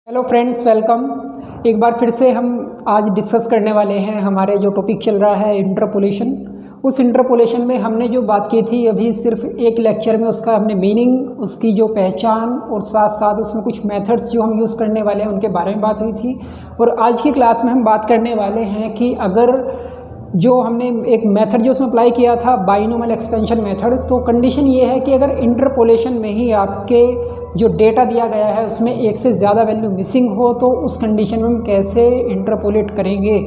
Hello friends, welcome. एक बार फिर से हम आज डिस्कस करने वाले हैं हमारे जो टॉपिक चल रहा है इंटरपोलेशन। उस इंटरपोलेशन में हमने जो बात की थी अभी सिर्फ एक लेक्चर में, उसका हमने मीनिंग, उसकी जो पहचान और साथ साथ उसमें कुछ मेथड्स जो हम यूज़ करने वाले हैं उनके बारे में बात हुई थी। और आज की क्लास में हम बात करने वाले हैं कि अगर जो हमने एक मेथड जो उसमें अप्लाई किया था बाइनोमियल एक्सपेंशन मेथड, तो कंडीशन ये है कि अगर इंटरपोलेशन में ही आपके जो डेटा दिया गया है उसमें एक से ज़्यादा वैल्यू मिसिंग हो तो उस कंडीशन में हम कैसे इंटरपोलेट करेंगे।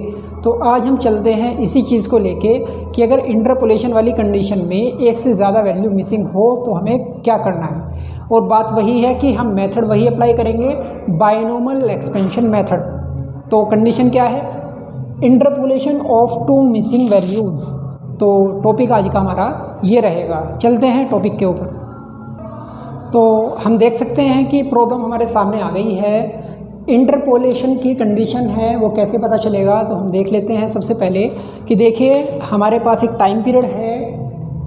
तो आज हम चलते हैं इसी चीज़ को लेके कि अगर इंटरपोलेशन वाली कंडीशन में एक से ज़्यादा वैल्यू मिसिंग हो तो हमें क्या करना है। और बात वही है कि हम मेथड वही अप्लाई करेंगे, बाइनोमियल एक्सपेंशन मेथड। तो कंडीशन क्या है? Interpolation of two missing values. तो टॉपिक आज का हमारा ये रहेगा। चलते हैं टॉपिक के ऊपर। तो हम देख सकते हैं कि प्रॉब्लम हमारे सामने आ गई है। इंटरपोलेशन की कंडीशन है, वो कैसे पता चलेगा तो हम देख लेते हैं। सबसे पहले कि देखिए हमारे पास एक टाइम पीरियड है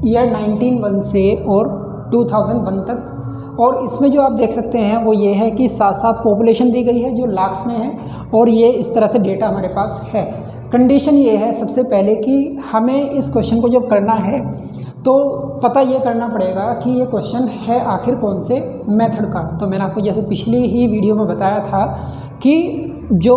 ईयर 1901 से और 2001 तक, और इसमें जो आप देख सकते हैं वो ये है कि साथ साथ पॉपुलेशन दी गई है जो लाख्स में है, और ये इस तरह से डेटा हमारे पास है। कंडीशन ये है सबसे पहले कि हमें इस क्वेश्चन को जब करना है तो पता ये करना पड़ेगा कि ये क्वेश्चन है आखिर कौन से मेथड का। तो मैंने आपको जैसे पिछली ही वीडियो में बताया था कि जो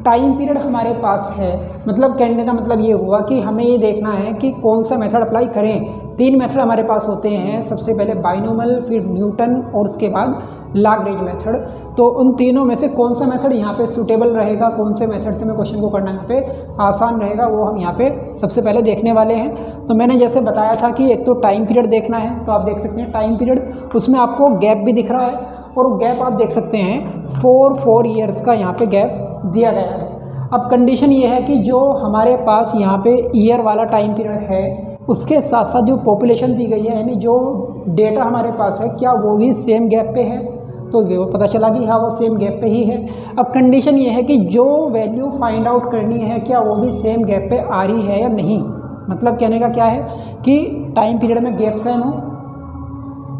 टाइम पीरियड हमारे पास है, मतलब कहने का मतलब ये हुआ कि हमें ये देखना है कि कौन सा मेथड अप्लाई करें। तीन मेथड हमारे पास होते हैं, सबसे पहले बाइनोमियल, फिर न्यूटन और उसके बाद लाग्रेंज मेथड। तो उन तीनों में से कौन सा मेथड यहाँ पे सूटेबल रहेगा, कौन से मेथड से मैं क्वेश्चन को करना यहाँ पे आसान रहेगा, वो हम यहाँ पे सबसे पहले देखने वाले हैं। तो मैंने जैसे बताया था कि एक तो टाइम पीरियड देखना है, तो आप देख सकते हैं टाइम पीरियड, उसमें आपको गैप भी दिख रहा है, और वो गैप आप देख सकते हैं 4 ईयर्स का यहाँ पे गैप दिया गया है। अब कंडीशन ये है कि जो हमारे पास यहाँ पे ईयर वाला टाइम पीरियड है उसके साथ साथ जो पॉपुलेशन दी गई है, यानी जो डेटा हमारे पास है, क्या वो भी सेम गैप पे है। तो वो पता चला कि हाँ वो सेम गैप पे ही है। अब कंडीशन ये है कि जो वैल्यू फाइंड आउट करनी है क्या वो भी सेम गैप पे आ रही है या नहीं। मतलब कहने का क्या है कि टाइम पीरियड में गैप सेम हो,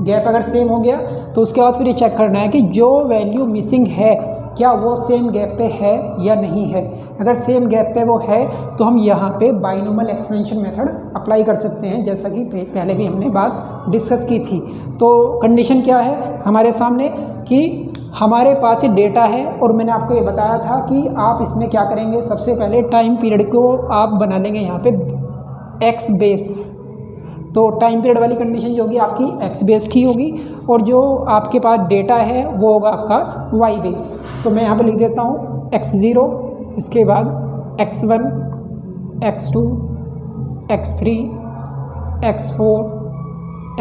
गैप अगर सेम हो गया तो उसके बाद फिर ये चेक करना है कि जो वैल्यू मिसिंग है क्या वो सेम गैप पे है या नहीं है। अगर सेम गैप पे वो है तो हम यहाँ पे बाइनोमियल एक्सपेंशन मेथड अप्लाई कर सकते हैं, जैसा कि पहले भी हमने बात डिस्कस की थी। तो कंडीशन क्या है हमारे सामने कि हमारे पास ये डेटा है, और मैंने आपको ये बताया था कि आप इसमें क्या करेंगे, सबसे पहले टाइम पीरियड को आप बना लेंगे यहाँ पे एक्स बेस। तो टाइम पीरियड वाली कंडीशन जो होगी आपकी एक्स बेस की होगी, और जो आपके पास डेटा है वो होगा आपका वाई बेस। तो मैं यहाँ पे लिख देता हूँ x0, इसके बाद x1, x2, x3, x4,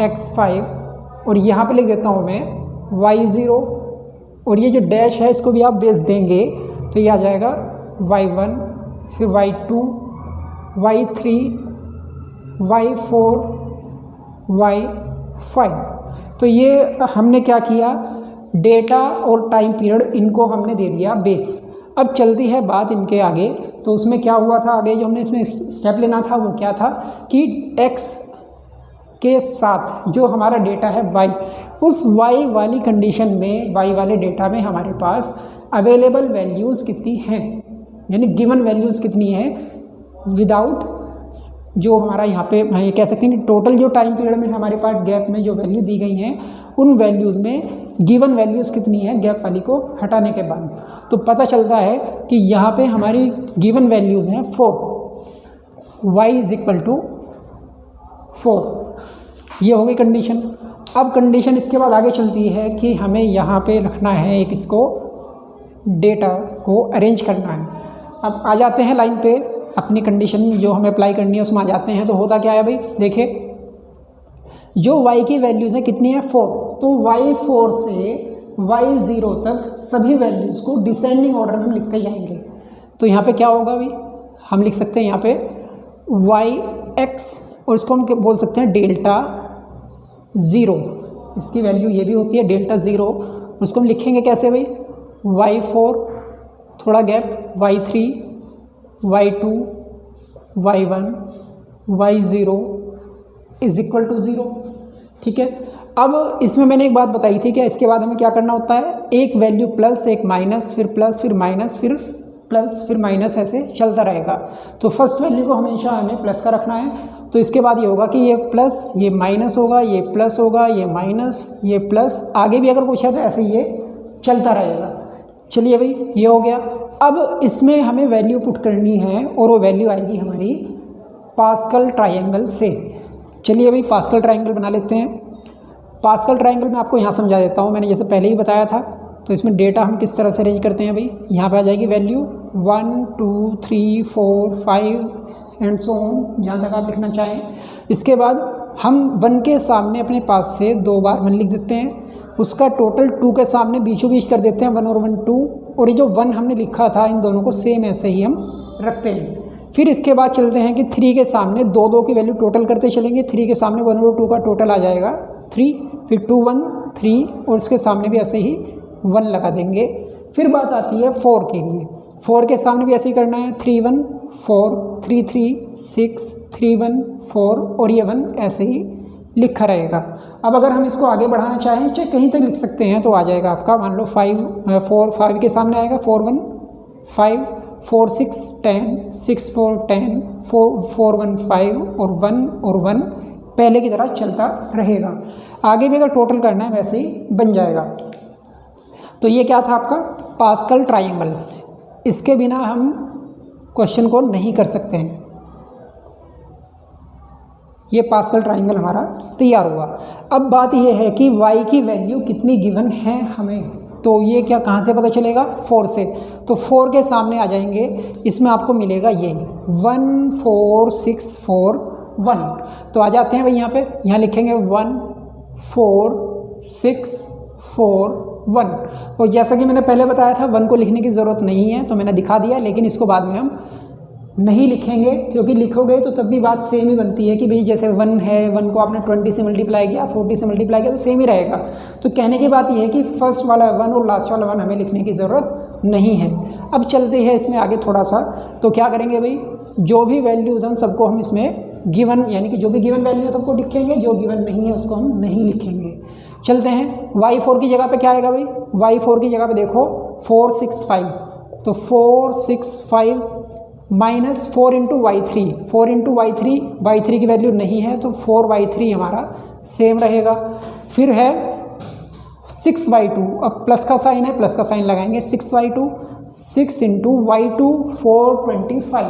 x5, और यहाँ पे लिख देता हूँ मैं y0, और ये जो डैश है इसको भी आप बेस देंगे तो ये आ जाएगा y1, फिर y2, y3, y4, y5। तो ये हमने क्या किया, डेटा और टाइम पीरियड इनको हमने दे दिया बेस। अब चलती है बात इनके आगे। तो उसमें क्या हुआ था, आगे जो हमने इसमें स्टेप लेना था वो क्या था कि x के साथ जो हमारा डेटा है y, उस y वाली कंडीशन में, y वाले डेटा में हमारे पास अवेलेबल वैल्यूज़ कितनी हैं, यानी गिवन वैल्यूज़ कितनी हैं विदाउट जो हमारा यहाँ पे ये कह सकते हैं कि टोटल जो टाइम पीरियड में हमारे पास गैप में जो वैल्यू दी गई हैं उन वैल्यूज़ में गिवन वैल्यूज़ कितनी है गैप वाली को हटाने के बाद। तो पता चलता है कि यहाँ पे हमारी गिवन वैल्यूज़ हैं 4, y = 4। ये हो गई कंडीशन। अब कंडीशन इसके बाद आगे चलती है कि हमें यहाँ पे रखना है एक, इसको डेटा को अरेंज करना है। अब आ जाते हैं लाइन पे, अपनी कंडीशन जो हमें अप्लाई करनी है उसमें आ जाते हैं। तो होता क्या है भाई, देखिए जो y की वैल्यूज़ है कितनी है 4, तो y4 से y0 तक सभी वैल्यूज़ को डिसेंडिंग ऑर्डर में हम लिखते जाएंगे। तो यहाँ पे क्या होगा भाई, हम लिख सकते हैं यहाँ पे yx, और इसको हम बोल सकते हैं डेल्टा 0। इसकी वैल्यू ये भी होती है डेल्टा 0। उसको हम लिखेंगे कैसे भाई, y4 थोड़ा gap, y3, y2, y1, y0 = 0। ठीक है। अब इसमें मैंने एक बात बताई थी कि इसके बाद हमें क्या करना होता है, एक वैल्यू प्लस, एक माइनस, फिर प्लस, फिर माइनस, फिर प्लस, फिर माइनस, ऐसे चलता रहेगा। तो फर्स्ट वैल्यू को हमेशा हमें प्लस का रखना है। तो इसके बाद ये होगा कि ये प्लस, ये माइनस होगा, ये प्लस होगा, ये माइनस, ये प्लस, आगे भी अगर पूछा तो ऐसे ये चलता रहेगा। चलिए भाई, ये हो गया। अब इसमें हमें वैल्यू पुट करनी है और वो वैल्यू आएगी हमारी पास्कल ट्रायंगल से। चलिए भाई, पास्कल ट्रायंगल बना लेते हैं। पास्कल ट्रायंगल मैं आपको यहाँ समझा देता हूँ, मैंने जैसे पहले ही बताया था। तो इसमें डेटा हम किस तरह से अरेंज करते हैं भाई, यहाँ पे आ जाएगी वैल्यू 1 2 3 4 5 एंड सो ऑन, जहाँ तक आप लिखना चाहें। इसके बाद हम 1 के सामने अपने पास से 2 बार 1 लिख देते हैं, उसका टोटल 2 के सामने बीचों बीच कर देते हैं 1 और 1 2, और ये जो 1 हमने लिखा था इन दोनों को सेम ऐसे ही हम रखते हैं। फिर इसके बाद चलते हैं कि 3 के सामने 2 2 की वैल्यू टोटल करते चलेंगे। 3 के सामने 1 और 2 का टोटल आ जाएगा 3, फिर 2 1 3 और इसके सामने भी ऐसे ही 1 लगा देंगे। फिर बात आती है 4 के लिए। 4 के सामने भी ऐसे ही करना है, 3 1 4 3 3 6 3 1 4 और ये 1 ऐसे ही लिखा रहेगा। अब अगर हम इसको आगे बढ़ाना चाहें, चाहे कहीं तक लिख सकते हैं, तो आ जाएगा आपका, मान लो 5 के सामने आएगा 4 1 5 4 6 10 6 4 10 4 1 5 और 1 पहले की तरह चलता रहेगा। आगे भी अगर टोटल करना है वैसे ही बन जाएगा। तो ये क्या था आपका पास्कल ट्रायंगल। इसके बिना हम क्वेश्चन को नहीं कर सकते हैं। ये पास्कल ट्रायंगल हमारा तैयार हुआ। अब बात ये है कि y की वैल्यू कितनी गिवन है हमें, तो ये क्या कहाँ से पता चलेगा, 4 से। तो 4 के सामने आ जाएंगे, इसमें आपको मिलेगा ये 1 4 6 4 1। तो आ जाते हैं भाई यहाँ पे, यहाँ लिखेंगे 1 4 6 4 1। और जैसा कि मैंने पहले बताया था 1 को लिखने की ज़रूरत नहीं है, तो मैंने दिखा दिया, लेकिन इसको बाद में हम नहीं लिखेंगे, क्योंकि लिखोगे तो तब भी बात सेम ही बनती है कि भाई जैसे 1 है, 1 को आपने 20 से मल्टीप्लाई किया, 40 से मल्टीप्लाई किया, तो सेम ही रहेगा। तो कहने की बात यह है कि फर्स्ट वाला 1 और लास्ट वाला 1 हमें लिखने की ज़रूरत नहीं है। अब चलते हैं इसमें आगे थोड़ा सा। तो क्या करेंगे भाई, जो भी वैल्यूज़ हैं सबको हम इसमें गिवन, यानी कि जो भी गिवन वैल्यू है सबको लिखेंगे, जो गिवन नहीं है उसको हम नहीं लिखेंगे। चलते हैं, y4 की जगह पे क्या आएगा भाई, y4 की जगह पे देखो 4 6 5, तो 4 6 5 minus 4 into y3, 4 into y3 की वैल्यू नहीं है, तो 4y3 हमारा सेम रहेगा। फिर है 6y2, अब प्लस का साइन है, प्लस का साइन लगाएंगे, 6y2 6 इंटू y2 425,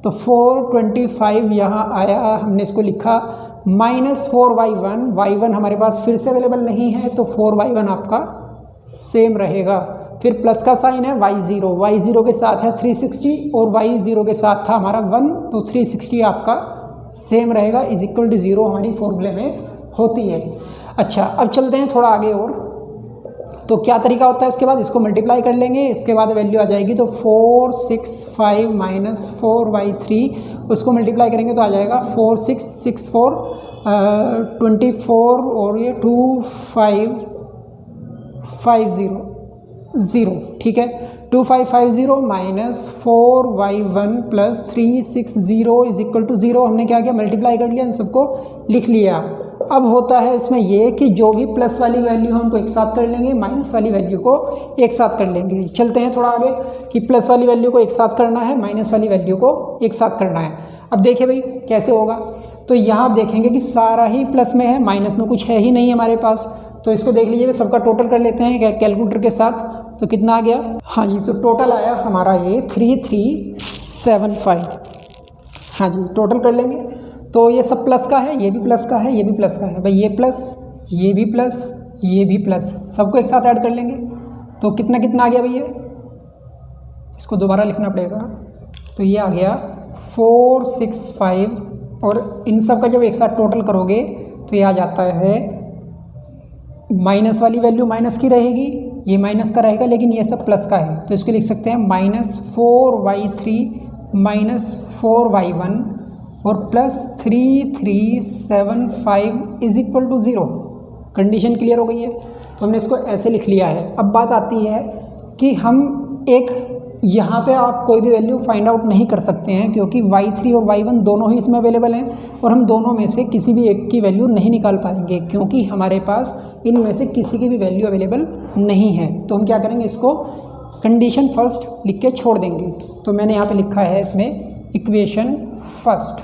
तो 425 यहाँ आया, हमने इसको लिखा माइनस 4y1, y1 हमारे पास फिर से अवेलेबल नहीं है, तो 4y1 आपका सेम रहेगा। फिर प्लस का साइन है, y0 के साथ है 360 और y0 के साथ था हमारा 1, तो 360 आपका सेम रहेगा, इज इक्वल टू 0 हमारी फॉर्मूले में होती है। अच्छा, अब चलते हैं थोड़ा आगे और। तो क्या तरीका होता है इसके बाद, इसको मल्टीप्लाई कर लेंगे, इसके बाद वैल्यू आ जाएगी, तो 4 6 5 माइनस 4y3, उसको मल्टीप्लाई करेंगे तो आ जाएगा 4 6 6 4 24 और ये 2 5 5 0, ठीक है, 2550 minus 4y1 plus 360 is equal to 0। हमने क्या किया, मल्टीप्लाई कर लिया, इन सबको लिख लिया। अब होता है इसमें ये कि जो भी प्लस वाली वैल्यू है उनको एक साथ कर लेंगे, माइनस वाली वैल्यू को एक साथ कर लेंगे। चलते हैं थोड़ा आगे कि प्लस वाली वैल्यू को एक साथ करना है, माइनस वाली वैल्यू को एक साथ करना है। अब देखिए भाई कैसे होगा, तो यहाँ आप देखेंगे कि सारा ही प्लस में है, माइनस में कुछ है ही नहीं हमारे पास। तो इसको देख लीजिए, सबका टोटल कर लेते हैं कैलकुलेटर के साथ। तो कितना आ गया, हाँ जी, तो टोटल आया हमारा ये 3375। हाँ जी, टोटल कर लेंगे। तो ये सब प्लस का है, ये भी प्लस का है, ये भी प्लस का है भाई, ये प्लस, ये भी प्लस, ये भी प्लस, सबको एक साथ ऐड कर लेंगे। तो कितना कितना आ गया भैया, इसको दोबारा लिखना पड़ेगा। तो ये आ गया 465 और इन सब का जब एक साथ टोटल करोगे तो ये आ जाता है, माइनस वाली वैल्यू माइनस की रहेगी, ये माइनस का रहेगा, लेकिन ये सब प्लस का है, तो इसको लिख सकते हैं माइनस 4y3 माइनस 4y1 और plus 3375 is equal to 0। Condition clear हो गई है, तो हमने इसको ऐसे लिख लिया है। अब बात आती है कि हम एक यहाँ पे आप कोई भी वैल्यू फाइंड आउट नहीं कर सकते हैं क्योंकि y3 और y1 दोनों ही इसमें अवेलेबल हैं और हम दोनों में से किसी भी एक की वैल्यू नहीं निकाल पाएंगे क्योंकि हमारे पास इनमें से किसी की भी वैल्यू अवेलेबल नहीं है। तो हम क्या करेंगे, इसको कंडीशन फर्स्ट लिख के छोड़ देंगे। तो मैंने यहाँ पे लिखा है इसमें इक्वेशन फर्स्ट।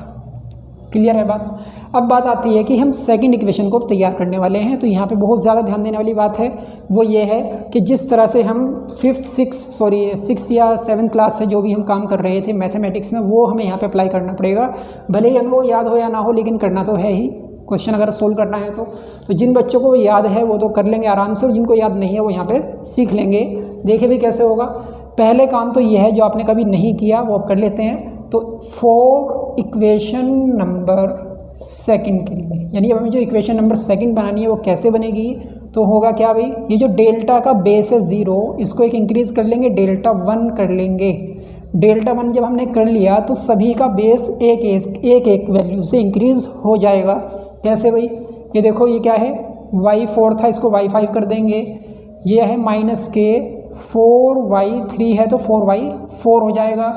क्लियर है बात। अब बात आती है कि हम सेकंड इक्वेशन को तैयार करने वाले हैं। तो यहाँ पे बहुत ज़्यादा ध्यान देने वाली बात है वो ये है कि जिस तरह से हम सिक्स या 7th क्लास से जो भी हम काम कर रहे थे मैथमेटिक्स में, वो हमें यहाँ पे अप्लाई करना पड़ेगा। भले ही हमें वो याद हो या ना हो, लेकिन करना तो है ही। क्वेश्चन अगर सोल्व करना है तो जिन बच्चों को याद है वो तो कर लेंगे आराम से, और जिनको याद नहीं है वो यहाँ पर सीख लेंगे। देखे भी कैसे होगा। पहले काम तो ये है जो आपने कभी नहीं किया वो अब कर लेते हैं। तो फॉर इक्वेशन नंबर सेकंड के लिए, यानी अब हमें जो इक्वेशन नंबर सेकंड बनानी है वो कैसे बनेगी, तो होगा क्या भाई, ये जो डेल्टा का बेस है 0, इसको एक इंक्रीज़ कर लेंगे, डेल्टा 1 कर लेंगे। डेल्टा 1 जब हमने कर लिया तो सभी का बेस एक वैल्यू से इंक्रीज़ हो जाएगा। कैसे भाई, ये देखो ये क्या है, y4 था, इसको y5 कर देंगे। ये है -4y3 है तो 4y4 हो जाएगा,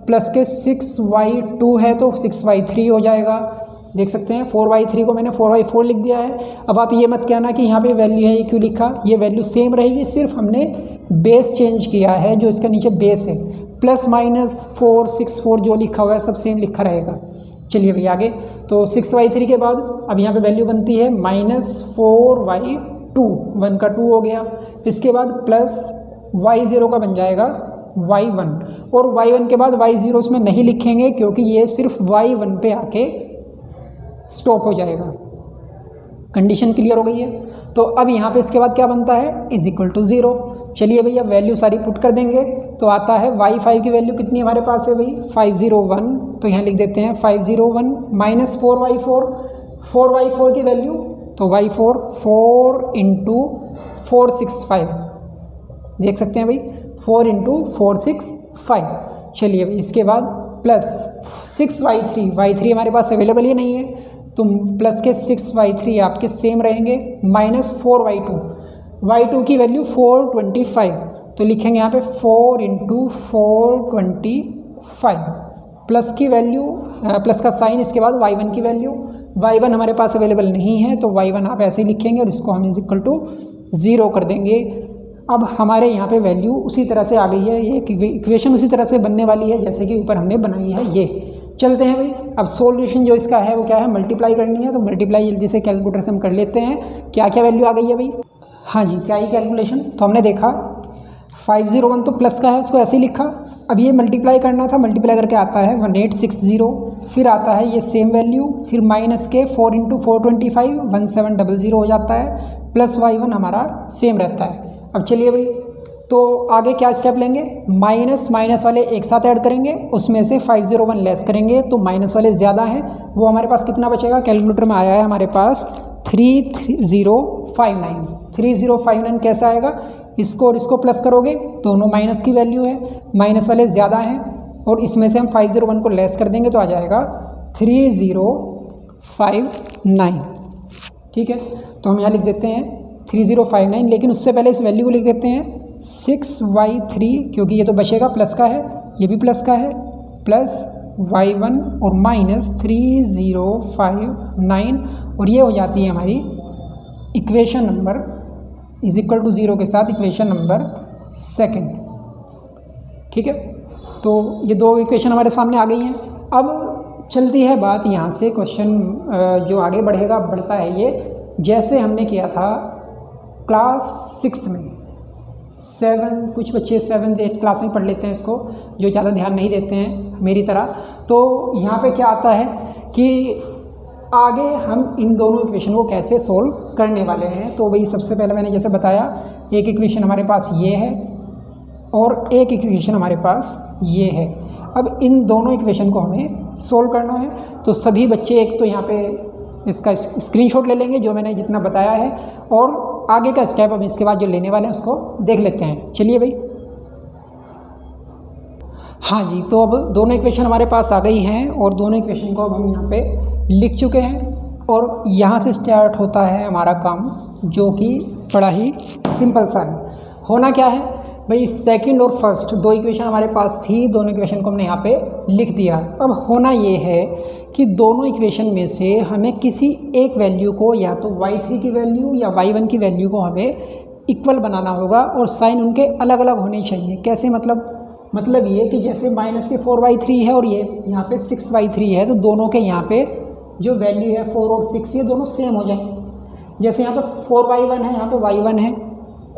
प्लस के 6y2 है तो 6y3 हो जाएगा। देख सकते हैं 4y3 को मैंने 4y4 लिख दिया है। अब आप ये मत कहना कि यहाँ पे वैल्यू है ये क्यों लिखा, ये वैल्यू सेम रहेगी, सिर्फ हमने बेस चेंज किया है, जो इसका नीचे बेस है। +-4 6 4 जो लिखा हुआ है सब सेम लिखा रहेगा। चलिए भाई आगे। तो 6y3 के बाद अब यहाँ पे वैल्यू बनती है -4y2, 1 का 2 हो गया। इसके बाद प्लस y0 का बन जाएगा y1, और y1 के बाद y0 इसमें नहीं लिखेंगे क्योंकि ये सिर्फ y1 पे आके स्टॉप हो जाएगा। कंडीशन क्लियर हो गई है। तो अब यहाँ पे इसके बाद क्या बनता है, =0। चलिए भैया वैल्यू सारी पुट कर देंगे। तो आता है y5 की वैल्यू कितनी हमारे पास है भाई, 501। तो यहाँ लिख देते हैं 501 -4y4, 4y4 की वैल्यू, तो y4 4 × 465, देख सकते हैं भाई 4 × 465। चलिए भाई इसके बाद प्लस 6y3, y3 हमारे पास अवेलेबल ही नहीं है, तो प्लस के 6y3 आपके सेम रहेंगे, -4y2, y2 की वैल्यू 425, तो लिखेंगे यहाँ पे 4 × 425, प्लस की वैल्यू, प्लस का साइन, इसके बाद y1 की वैल्यू, y1 हमारे पास अवेलेबल नहीं है तो y1 आप ऐसे ही लिखेंगे और इसको हम =0 कर देंगे। अब हमारे यहाँ पे वैल्यू उसी तरह से आ गई है, ये इक्वेशन उसी तरह से बनने वाली है जैसे कि ऊपर हमने बनाई है। ये चलते हैं भाई, अब सॉल्यूशन जो इसका है वो क्या है, मल्टीप्लाई करनी है। तो मल्टीप्लाई जल्दी से कैलकुलेटर से हम कर लेते हैं। क्या क्या वैल्यू आ गई है भाई, हाँ जी क्या ही कैलकुलेशन। तो हमने देखा 501 तो प्लस का है, उसको ऐसे ही लिखा। अब ये मल्टीप्लाई करना था, मल्टीप्लाई करके आता है 1860, फिर आता है ये सेम वैल्यू, फिर माइनस के 4 × 425 1700 हो जाता है, प्लस y1 हमारा सेम रहता है। अब चलिए भाई, तो आगे क्या स्टेप लेंगे, माइनस वाले एक साथ ऐड करेंगे, उसमें से 501 लेस करेंगे, तो माइनस वाले ज़्यादा हैं, वो हमारे पास कितना बचेगा, कैलकुलेटर में आया है हमारे पास 3059। 3059 कैसा आएगा, इसको और इसको प्लस करोगे, दोनों माइनस की वैल्यू है, माइनस वाले ज़्यादा हैं, और इसमें से हम 501 को लेस कर देंगे तो आ जाएगा 3059। ठीक है, तो हम यहाँ लिख देते हैं 3059, लेकिन उससे पहले इस वैल्यू को लिख देते हैं 6y3, क्योंकि ये तो बचेगा प्लस का है, ये भी प्लस का है, प्लस y1 और माइनस 3059, और ये हो जाती है हमारी इक्वेशन नंबर =0 के साथ इक्वेशन नंबर सेकंड। ठीक है, तो ये दो इक्वेशन हमारे सामने आ गई हैं। अब चलती है बात यहाँ से, क्वेश्चन जो आगे बढ़ेगा बढ़ता है ये, जैसे हमने किया था क्लास 6 में, 7 कुछ बच्चे 7th 8th क्लास में पढ़ लेते हैं इसको, जो ज़्यादा ध्यान नहीं देते हैं मेरी तरह। तो यहाँ पे क्या आता है कि आगे हम इन दोनों इक्वेशन को कैसे सोल्व करने वाले हैं। तो भाई सबसे पहले मैंने जैसे बताया, एक इक्वेशन हमारे पास ये है और एक इक्वेशन हमारे पास ये है। अब इन दोनों इक्वेशन को हमें सोल्व करना है। तो सभी बच्चे एक तो यहाँ पे इसका स्क्रीनशॉट ले लेंगे जो मैंने जितना बताया है, और आगे का स्टेप हम इसके बाद जो लेने वाले हैं उसको देख लेते हैं। चलिए भाई, हाँ जी, तो अब दोनों इक्वेशन हमारे पास आ गई हैं और दोनों इक्वेशन को अब हम यहाँ पे लिख चुके हैं, और यहाँ से स्टार्ट होता है हमारा काम, जो कि बड़ा ही सिंपल सा है। होना क्या है भाई सेकंड और फर्स्ट दो इक्वेशन हमारे पास थी, दोनों इक्वेशन को हमने यहाँ पे लिख दिया। अब होना ये है कि दोनों इक्वेशन में से हमें किसी एक वैल्यू को, या तो y3 की वैल्यू या y1 की वैल्यू को हमें इक्वल बनाना होगा और साइन उनके अलग अलग होने चाहिए। कैसे? मतलब ये कि जैसे माइनस के 4y3 है और ये यहाँ पे 6y3 है, तो दोनों के यहाँ पे जो वैल्यू है 4 और 6 ये दोनों सेम हो जाएं। जैसे यहाँ पे 4y1 है, यहाँ पे y1 है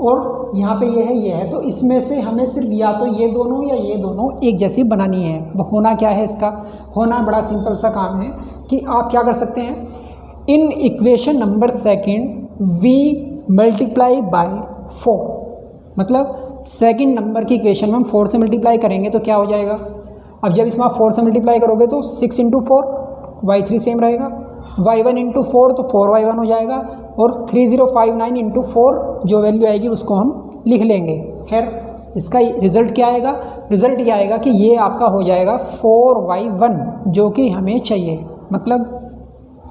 और यहाँ पे ये है, तो इसमें से हमें सिर्फ या तो ये दोनों या ये दोनों एक जैसी बनानी है। अब होना क्या है इसका? होना बड़ा सिंपल सा काम है कि आप क्या कर सकते हैं, in equation number second we multiply by 4, मतलब सेकंड नंबर की इक्वेशन में हम 4 से मल्टीप्लाई करेंगे तो क्या हो जाएगा? अब जब इसमें आप 4 से मल्टीप्लाई करोगे तो 6 × 4 y3 सेम रहेगा, y1 × 4 तो 4y1 हो जाएगा और 3059 × 4 जो वैल्यू आएगी उसको हम लिख लेंगे। खैर इसका रिज़ल्ट क्या आएगा? रिज़ल्ट ये आएगा कि ये आपका हो जाएगा 4y1 जो कि हमें चाहिए। मतलब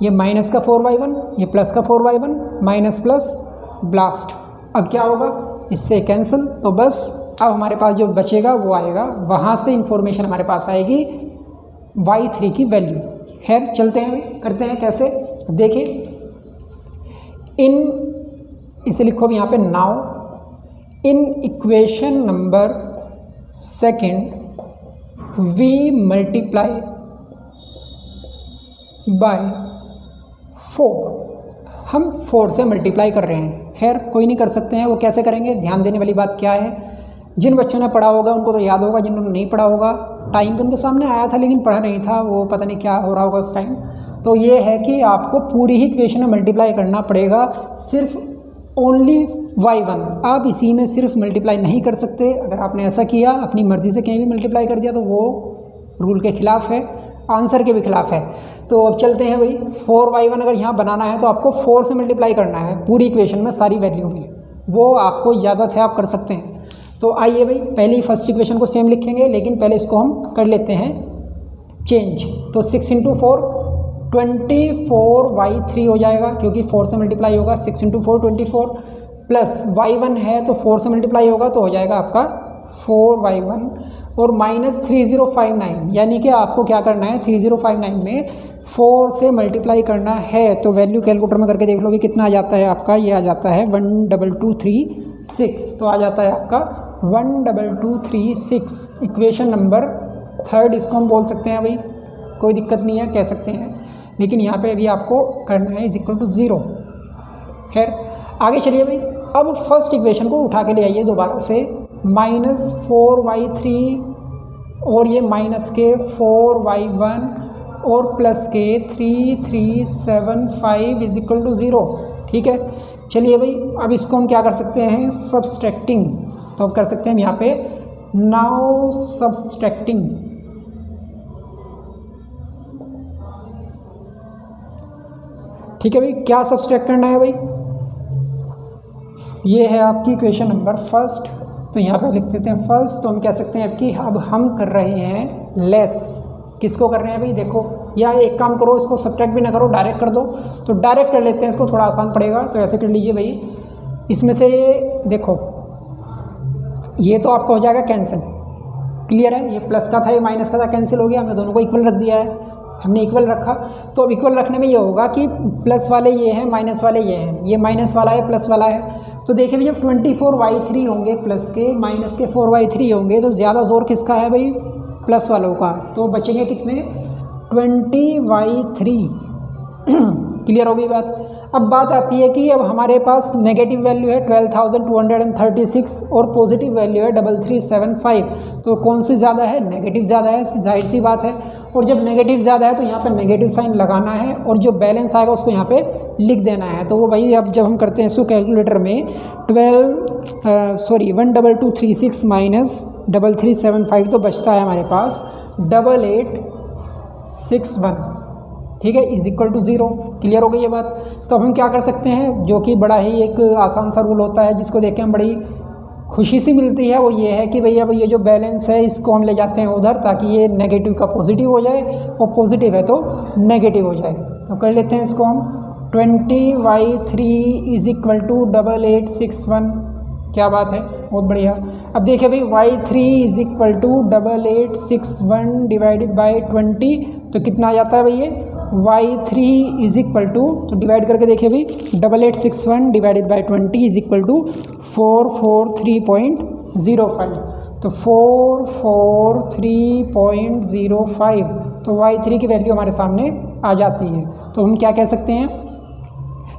ये माइनस का 4y1, ये प्लस का 4y1, माइनस प्लस ब्लास्ट। अब क्या होगा? इससे कैंसिल, तो बस अब हमारे पास जो बचेगा वो आएगा, वहाँ से इंफॉर्मेशन हमारे पास आएगी y3 की वैल्यू। खैर चलते हैं, करते हैं कैसे देखिए। इसे लिखो भी यहाँ पे now in equation number second we multiply by 4, हम 4 से मल्टीप्लाई कर रहे हैं। खैर कोई नहीं कर सकते हैं, वो कैसे करेंगे? ध्यान देने वाली बात क्या है, जिन बच्चों ने पढ़ा होगा उनको तो याद होगा, जिन्होंने नहीं पढ़ा होगा टाइम पे उनके सामने आया था लेकिन पढ़ा नहीं था, वो पता नहीं क्या हो रहा होगा उस टाइम। तो ये है कि आपको पूरी ही इक्वेशन में मल्टीप्लाई करना पड़ेगा, सिर्फ ओनली y1। आप इसी में सिर्फ मल्टीप्लाई नहीं कर सकते। अगर आपने ऐसा किया, अपनी मर्ज़ी से कहीं भी मल्टीप्लाई कर दिया तो वो रूल के ख़िलाफ़ है, आंसर के भी खिलाफ है। तो अब चलते हैं भाई, 4y1 अगर यहाँ बनाना है तो आपको 4 से मल्टीप्लाई करना है पूरी इक्वेशन में सारी वैल्यू में, वो आपको इजाज़त है, आप कर सकते हैं। तो आइए भाई पहले ही फर्स्ट इक्वेशन को सेम लिखेंगे, लेकिन पहले इसको हम कर लेते हैं चेंज। तो 6 × 4 24y3 हो जाएगा, क्योंकि 4 से मल्टीप्लाई होगा। 6 × 4 24 प्लस y1 है तो 4 से मल्टीप्लाई होगा तो हो जाएगा आपका 4y1 और माइनस 3059, यानी कि आपको क्या करना है, 3059 में 4 से मल्टीप्लाई करना है। तो वैल्यू कैलकुलेटर में करके देख लो भी कितना आ जाता है आपका। ये आ जाता है 12236, तो आ जाता है आपका 12236। इक्वेशन नंबर थर्ड इसको हम बोल सकते हैं भाई, कोई दिक्कत नहीं है, कह सकते हैं, लेकिन यहाँ पे अभी आपको करना है =0। खैर आगे चलिए भाई, अब फर्स्ट इक्वेशन को उठा के ले आइए दोबारा से, -4y3 और ये माइनस के 4y1 और प्लस के 3375 =0। ठीक है, चलिए भाई अब इसको हम क्या कर सकते हैं, सब्सट्रैक्टिंग। तो अब कर सकते हैं हम यहाँ पे नाउ सब्सट्रैक्टिंग। ठीक है भाई, क्या सब्सट्रैक्ट करना है भाई, ये है आपकी इक्वेशन नंबर फर्स्ट। तो यहाँ पे लिख सकते हैं फर्स्ट, तो हम कह सकते हैं कि अब हम कर रहे हैं लेस। किसको कर रहे हैं भाई, देखो, या एक काम करो, इसको सब्ट्रैक्ट भी ना करो, डायरेक्ट कर दो। तो डायरेक्ट कर लेते हैं इसको, थोड़ा आसान पड़ेगा। तो ऐसे कर लीजिए भाई, इसमें से ये देखो, ये तो आपका हो जाएगा कैंसिल, क्लियर है। ये प्लस का था, ये माइनस का था, कैंसिल हो गया। हमने दोनों को इक्वल रख दिया है, हमने इक्वल रखा। तो अब इक्वल रखने में ये होगा कि प्लस वाले ये हैं, माइनस वाले ये हैं, ये माइनस वाला है, प्लस वाला है। तो देखिए भैया 24y3 होंगे प्लस के, माइनस के 4y3 होंगे, तो ज़्यादा जोर किसका है भाई, प्लस वालों का। तो बचेंगे कितने, 20y3। क्लियर हो गई बात। अब बात आती है कि अब हमारे पास नेगेटिव वैल्यू है 12,236 और पॉजिटिव वैल्यू है 3375। तो कौन सी ज़्यादा है, नेगेटिव ज़्यादा है, जाहिर सी बात है। और जब नेगेटिव ज़्यादा है तो यहाँ पे नेगेटिव साइन लगाना है और जो बैलेंस आएगा उसको यहाँ पे लिख देना है। तो वो भाई अब जब हम करते हैं इसको कैलकुलेटर में 12236 माइनस 3375, तो बचता है हमारे पास 8861। ठीक है, =0। क्लियर हो गई ये बात। तो अब हम क्या कर सकते हैं, जो कि बड़ा ही एक आसान सा रूल होता है जिसको देख के हम बड़ी खुशी सी मिलती है, वो ये है कि भैया ये जो बैलेंस है इसको हम ले जाते हैं उधर, ताकि ये नेगेटिव का पॉजिटिव हो जाए और पॉजिटिव है तो नेगेटिव हो जाए। तो कर लेते हैं इसको हम, 20y3 = 8861 क्या बात है, बहुत बढ़िया। अब देखिए भाई y3 is equal to 8861 divided by 20, तो कितना आ जाता है भाई ये y3 इज इक्वल टू, तो डिवाइड करके देखिए भाई 8861 divided by 20 is equal to 443.05, तो 443.05, तो y3 की वैल्यू हमारे सामने आ जाती है। तो हम क्या कह सकते हैं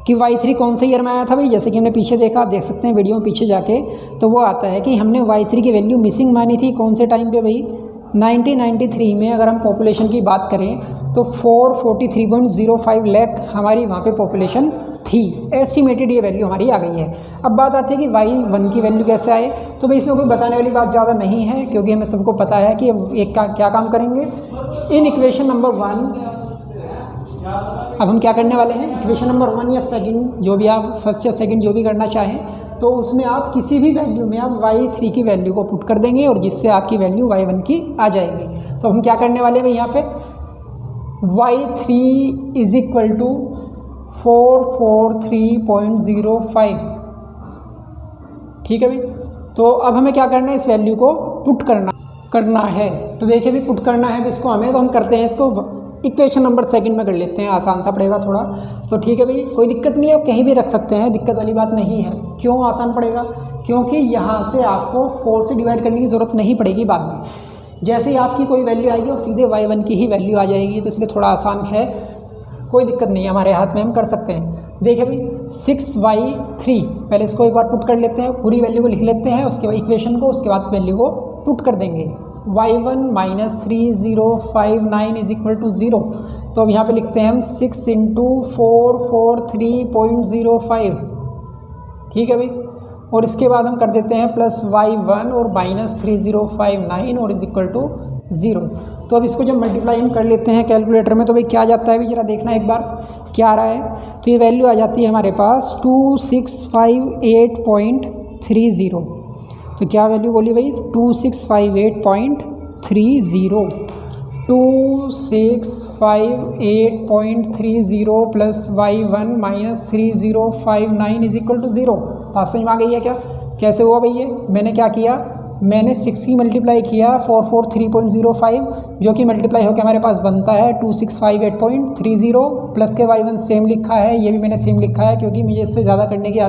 कि y3 कौन से ईयर में आया था भाई, जैसे कि हमने पीछे देखा, आप देख सकते हैं वीडियो में पीछे जाके, तो वो आता है कि हमने y3 की वैल्यू मिसिंग मानी थी कौन से टाइम पे भाई, 1993 में। अगर हम पॉपुलेशन की बात करें तो 443.05 लाख हमारी वहाँ पे पॉपुलेशन थी, एस्टिमेटेड ये वैल्यू हमारी आ गई है। अब बात आती है कि y1 की वैल्यू कैसे आए, तो भाई इसमें कोई बताने वाली बात ज़्यादा नहीं है, क्योंकि हमें सबको पता है कि एक क्या काम करेंगे इन इक्वेशन नंबर 1। अब हम क्या करने वाले हैं, इक्वेशन नंबर 1 या सेकंड, जो भी आप फर्स्ट या सेकंड जो भी करना चाहें, तो उसमें आप किसी भी वैल्यू में आप y3 की वैल्यू को पुट कर देंगे और जिससे आपकी वैल्यू y1 की आ जाएगी। तो हम क्या करने वाले हैं यहाँ पे, y3 इज इक्वल टू 443.05, ठीक है भाई। तो अब हमें क्या करना है, इस वैल्यू को पुट करना है। तो देखिए भी पुट करना है इसको हमें, तो हम करते हैं इसको इक्वेशन नंबर सेकंड में कर लेते हैं, आसान सा पड़ेगा थोड़ा। तो ठीक है भाई, कोई दिक्कत नहीं है, आप कहीं भी रख सकते हैं, दिक्कत वाली बात नहीं है। क्यों आसान पड़ेगा, क्योंकि यहाँ से आपको 4 से डिवाइड करने की ज़रूरत नहीं पड़ेगी बाद में। जैसे ही आपकी कोई वैल्यू आएगी और सीधे y1 की ही वैल्यू आ जाएगी, तो इसलिए थोड़ा आसान है, कोई दिक्कत नहीं है, हमारे हाथ में हम कर सकते हैं। देखिए भाई 6y3, पहले इसको एक बार पुट कर लेते हैं, पूरी वैल्यू को लिख लेते हैं, उसके बाद इक्वेशन को, उसके बाद वैल्यू को पुट कर देंगे। y1 minus 3059 is equal to 0, तो अब यहाँ पे लिखते हैं हम 6 इंटू 443.05, ठीक है भाई। और इसके बाद हम कर देते हैं प्लस y1 और माइनस 3059 और इज इक्वल टू 0। तो अब इसको जब मल्टीप्लाई हम कर लेते हैं कैलकुलेटर में, तो भाई क्या जाता है भाई, जरा देखना एक बार क्या आ रहा है। तो ये वैल्यू आ जाती है हमारे पास 2658.30। तो क्या वैल्यू बोली भाई, 2658.30, 2658.30 plus y1 minus 3059 is equal to 0। बात समझ में आ गई है क्या, कैसे हुआ भाई ये, मैंने क्या किया, मैंने 6 की मल्टीप्लाई किया 443.05, जो कि मल्टीप्लाई होकर हमारे पास बनता है 2658.30, प्लस के y1 सेम लिखा है, ये भी मैंने सेम लिखा है, क्योंकि मुझे इससे ज़्यादा करने की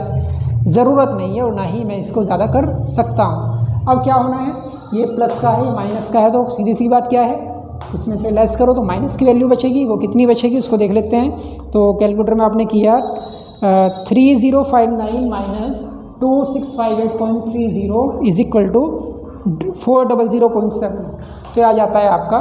ज़रूरत नहीं है और ना ही मैं इसको ज़्यादा कर सकता हूँ। अब क्या होना है, ये प्लस का है, ये माइनस का है, तो सीधी सी बात क्या है, इसमें से लेस करो तो माइनस की वैल्यू बचेगी। वो कितनी बचेगी उसको देख लेते हैं। तो कैलकुलेटर में आपने किया 3059 माइनस 2658.30 इज इक्वल टू 400.7, तो आ जाता है आपका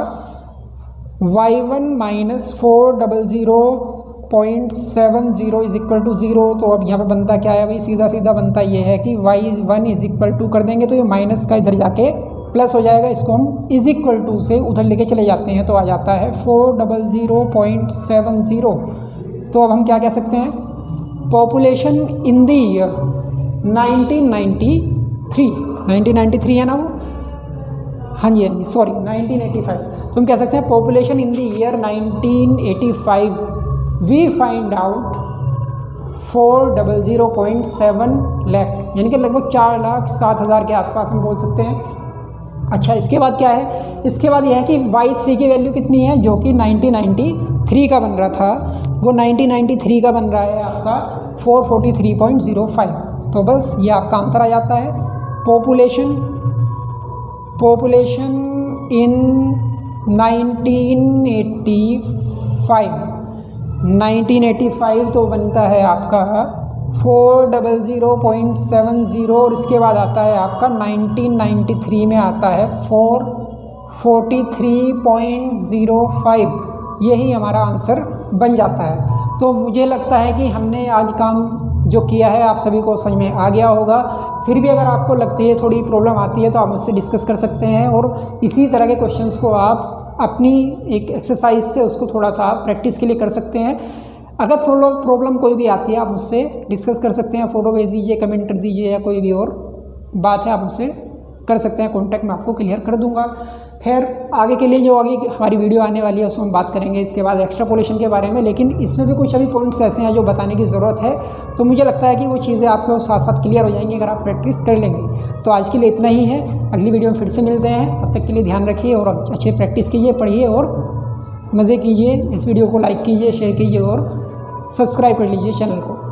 y1 minus 400.70 is equal to 0। तो अब यहाँ पे बनता क्या है भाई, सीधा सीधा बनता ये है कि y1 इज इक्वल टू कर देंगे तो ये माइनस का इधर जाके प्लस हो जाएगा, इसको हम इज इक्वल टू से उधर लेके चले जाते हैं, तो आ जाता है 400.70। तो अब हम क्या कह सकते हैं, पॉपुलेशन इन द ईयर 1993 है ना वो, हाँ जी सॉरी 1985। तो हम कह सकते हैं population in the year 1985 we find out 400.7 lakh, यानी कि लगभग 4,07,000 के आसपास हम बोल सकते हैं। अच्छा, इसके बाद क्या है, इसके बाद यह है कि y3 की वैल्यू कितनी है, जो कि 1993 का बन रहा था, वो 1993 का बन रहा है आपका 443.05। तो बस ये आपका आंसर आ जाता है। पॉपुलेशन इन 1985 तो बनता है आपका 400.70 और इसके बाद आता है आपका 1993 में आता है 443.05, यही हमारा आंसर बन जाता है। तो मुझे लगता है कि हमने आज काम जो किया है आप सभी को समझ में आ गया होगा। फिर भी अगर आपको लगती है थोड़ी प्रॉब्लम आती है तो आप मुझसे डिस्कस कर सकते हैं और इसी तरह के क्वेश्चंस को आप अपनी एक एक्सरसाइज से उसको थोड़ा सा आप प्रैक्टिस के लिए कर सकते हैं। अगर प्रॉब्लम कोई भी आती है आप मुझसे डिस्कस कर सकते हैं, फ़ोटो भेज दीजिए, कमेंट कर दीजिए या कोई भी और बात है आप मुझसे कर सकते हैं, कॉन्टैक्ट मैं आपको क्लियर कर दूंगा। खैर आगे के लिए जो आगे हमारी वीडियो आने वाली है उसमें हम बात करेंगे इसके बाद एक्स्ट्रापोलेशन के बारे में, लेकिन इसमें भी कुछ अभी पॉइंट्स ऐसे हैं जो बताने की ज़रूरत है। तो मुझे लगता है कि वो चीज़ें आपको साथ साथ क्लियर हो जाएंगी अगर आप प्रैक्टिस कर लेंगे। तो आज के लिए इतना ही है, अगली वीडियो में फिर से मिलते हैं। तब तक के लिए ध्यान रखिए और अच्छे प्रैक्टिस कीजिए, पढ़िए और मज़े कीजिए। इस वीडियो को लाइक कीजिए, शेयर कीजिए और सब्सक्राइब कर लीजिए चैनल को।